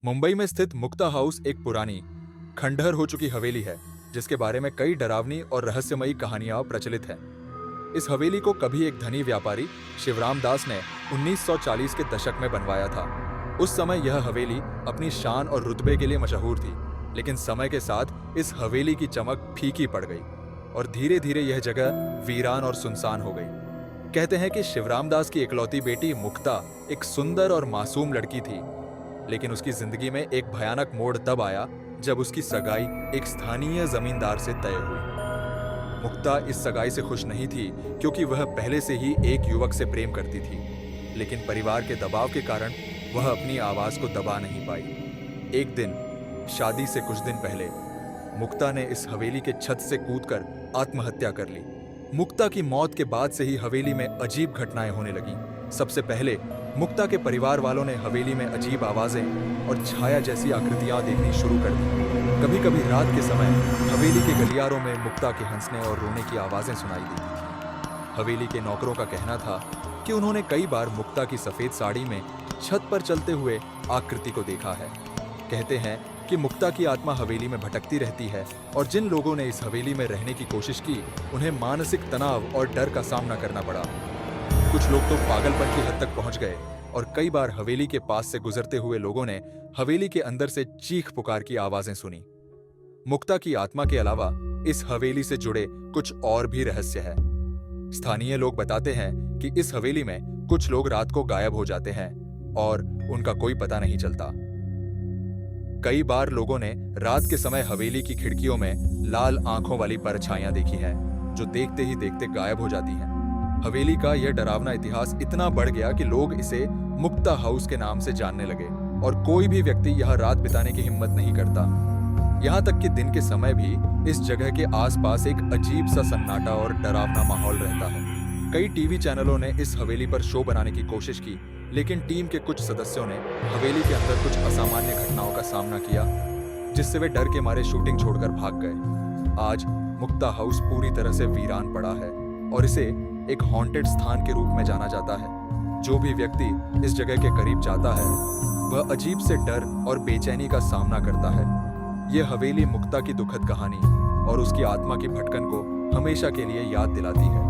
मुंबई में स्थित मुक्ता हाउस एक पुरानी, खंडहर हो चुकी हवेली है, जिसके बारे में कई डरावनी और रहस्यमयी कहानियां प्रचलित हैं। इस हवेली को कभी एक धनी व्यापारी शिवराम दास ने 1940 के दशक में बनवाया था। उस समय यह हवेली अपनी शान और रुतबे के लिए मशहूर थी, लेकिन समय के साथ इस हवेली की चमक फीकी पड़ गई और धीरे धीरे यह जगह वीरान और सुनसान हो गई। कहते हैं कि शिवराम दास की इकलौती बेटी मुक्ता एक सुंदर और मासूम लड़की थी, लेकिन उसकी जिंदगी में एक भयानक मोड़ तब आया जब उसकी सगाई एक स्थानीय जमींदार से तय हुई। मुक्ता इस सगाई से खुश नहीं थी, क्योंकि वह पहले से ही एक युवक से प्रेम करती थी, लेकिन परिवार के दबाव के कारण वह अपनी आवाज को दबा नहीं पाई। एक दिन शादी से कुछ दिन पहले मुक्ता ने इस हवेली के छत से कूदकर आत्महत्या कर ली। मुक्ता की मौत के बाद से ही हवेली में अजीब घटनाएं होने लगीं। सबसे पहले मुक्ता के परिवार वालों ने हवेली में अजीब आवाजें और छाया जैसी आकृतियां देखनी शुरू कर दी। कभी कभी रात के समय हवेली के गलियारों में मुक्ता के हंसने और रोने की आवाजें सुनाई देती थी। हवेली के नौकरों का कहना था कि उन्होंने कई बार मुक्ता की सफेद साड़ी में छत पर चलते हुए आकृति को देखा है। कहते हैं कि मुक्ता की आत्मा हवेली में भटकती रहती है और जिन लोगों ने इस हवेली में रहने की कोशिश की, उन्हें मानसिक तनाव और डर का सामना करना पड़ा। कुछ लोग तो पागलपन की हद तक पहुंच गए और कई बार हवेली के पास से गुजरते हुए लोगों ने हवेली के अंदर से चीख पुकार की आवाजें सुनी। मुक्ता की आत्मा के अलावा इस हवेली से जुड़े कुछ और भी रहस्य है। स्थानीय लोग बताते हैं कि इस हवेली में कुछ लोग रात को गायब हो जाते हैं और उनका कोई पता नहीं चलता। कई बार लोगों ने रात के समय हवेली की खिड़कियों में लाल आंखों वाली परछाइयां देखी हैं, जो देखते ही देखते गायब हो जाती हैं। हवेली का यह डरावना इतिहास इतना बढ़ गया कि लोग इसे मुक्ता हाउस के नाम से जानने लगे और कोई भी व्यक्ति यहाँ रात बिताने की हिम्मत नहीं करता। यहाँ तक कि दिन के समय भी इस जगह के आसपास एक अजीब सा सन्नाटा और डरावना माहौल रहता है। कई टीवी चैनलों ने इस हवेली पर शो बनाने की कोशिश की, लेकिन टीम के कुछ सदस्यों ने हवेली के अंदर कुछ असामान्य घटनाओं का सामना किया, जिससे वे डर के मारे शूटिंग छोड़कर भाग गए। आज मुक्ता हाउस पूरी तरह से वीरान पड़ा है और इसे एक हॉन्टेड स्थान के रूप में जाना जाता है। जो भी व्यक्ति इस जगह के करीब जाता है, वह अजीब से डर और बेचैनी का सामना करता है। यह हवेली मुक्ता की दुखद कहानी और उसकी आत्मा की भटकन को हमेशा के लिए याद दिलाती है।